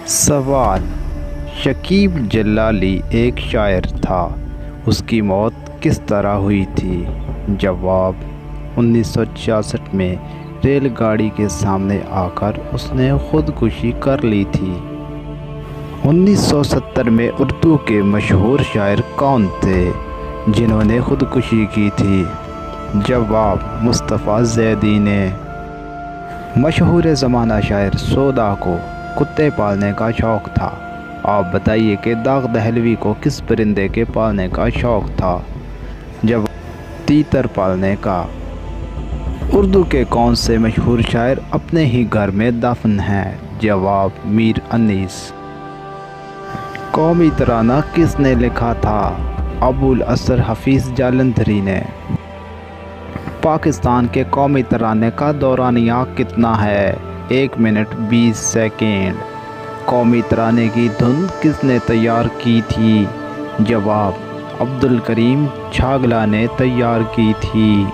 سوال: شکیب جلالی ایک شاعر تھا، اس کی موت کس طرح ہوئی تھی؟ جواب: 1966 میں ریل گاڑی کے سامنے آ کر اس نے خودکشی کر لی تھی۔ 1970 میں اردو کے مشہور شاعر کون تھے جنہوں نے خودکشی کی تھی؟ جواب: مصطفیٰ زیدی نے۔ مشہور زمانہ شاعر سودا کو کتے پالنے کا شوق تھا، آپ بتائیے کہ داغ دہلوی کو کس پرندے کے پالنے کا شوق تھا؟ جواب: تیتر پالنے کا۔ اردو کے کون سے مشہور شاعر اپنے ہی گھر میں دفن ہیں؟ جواب: میر انیس۔ قومی ترانہ کس نے لکھا تھا؟ ابوالاسر حفیظ جالندھری نے۔ پاکستان کے قومی ترانے کا دورانیہ کتنا ہے؟ 1 منٹ 20 سیکنڈ۔ قومی ترانے کی دھن کس نے تیار کی تھی؟ جواب: عبدالکریم چھاگلا نے تیار کی تھی۔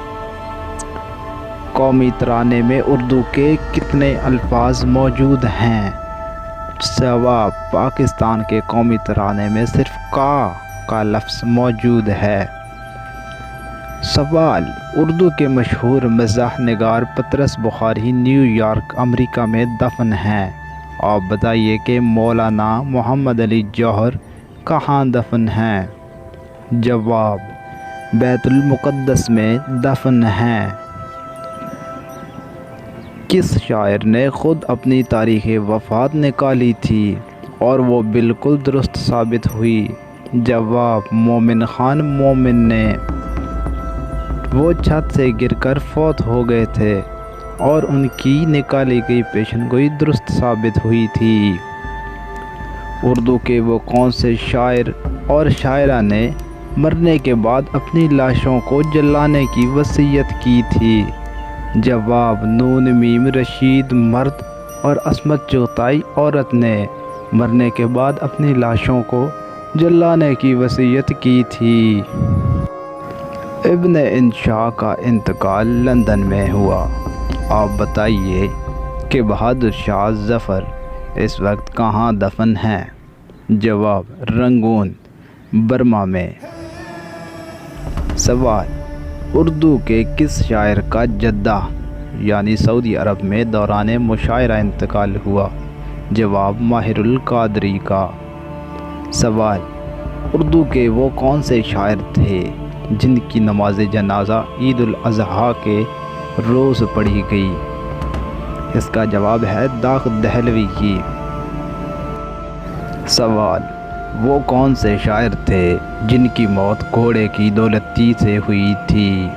قومی ترانے میں اردو کے کتنے الفاظ موجود ہیں؟ جواب: پاکستان کے قومی ترانے میں صرف کا لفظ موجود ہے۔ سوال: اردو کے مشہور مزاح نگار پطرس بخاری نیو یارک امریکہ میں دفن ہیں، آپ بتائیے کہ مولانا محمد علی جوہر کہاں دفن ہیں؟ جواب: بیت المقدس میں دفن ہیں۔ کس شاعر نے خود اپنی تاریخ وفات نکالی تھی اور وہ بالکل درست ثابت ہوئی؟ جواب: مومن خان مومن نے۔ وہ چھت سے گر کر فوت ہو گئے تھے اور ان کی نکالی گئی پیشن گوئی درست ثابت ہوئی تھی۔ اردو کے وہ کون سے شاعر اور شاعرہ نے مرنے کے بعد اپنی لاشوں کو جلانے کی وصیت کی تھی؟ جواب: نون میم رشید مرد اور عصمت چغتائی عورت نے مرنے کے بعد اپنی لاشوں کو جلانے کی وصیت کی تھی۔ ابن انشا کا انتقال لندن میں ہوا، آپ بتائیے کہ بہادر شاہ ظفر اس وقت کہاں دفن ہیں؟ جواب: رنگون، برما میں۔ سوال: اردو کے کس شاعر کا جدہ یعنی سعودی عرب میں دوران مشاعرہ انتقال ہوا؟ جواب: ماہر القادری کا۔ سوال: اردو کے وہ کون سے شاعر تھے جن کی نماز جنازہ عید الاضحیٰ کے روز پڑھی گئی؟ اس کا جواب ہے داغ دہلوی کی۔ سوال: وہ کون سے شاعر تھے جن کی موت گھوڑے کی دولتی سے ہوئی تھی؟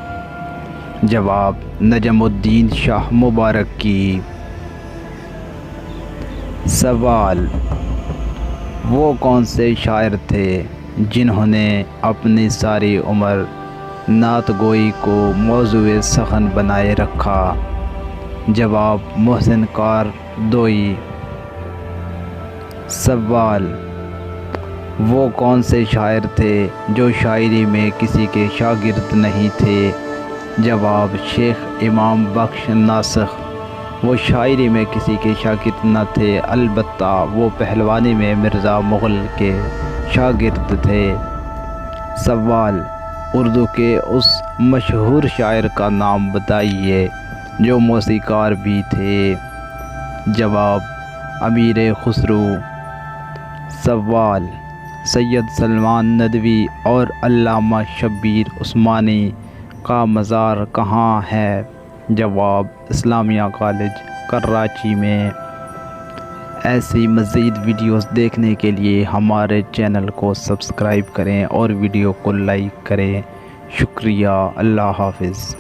جواب: نجم الدین شاہ مبارک کی۔ سوال: وہ کون سے شاعر تھے جنہوں نے اپنی ساری عمر نعت گوئی کو موضوع سخن بنائے رکھا؟ جواب: محسن کاردوئی۔ سوال: وہ کون سے شاعر تھے جو شاعری میں کسی کے شاگرد نہیں تھے؟ جواب: شیخ امام بخش ناسخ۔ وہ شاعری میں کسی کے شاگرد نہ تھے، البتہ وہ پہلوانی میں مرزا مغل کے شاگرد تھے۔ سوال: اردو کے اس مشہور شاعر کا نام بتائیے جو موسیقار بھی تھے؟ جواب: امیر خسرو۔ سوال: سید سلمان ندوی اور علامہ شبیر عثمانی کا مزار کہاں ہے؟ جواب: اسلامیہ کالج کراچی میں۔ ایسی مزید ویڈیوز دیکھنے کے لیے ہمارے چینل کو سبسکرائب کریں اور ویڈیو کو لائک کریں۔ شکریہ، اللہ حافظ۔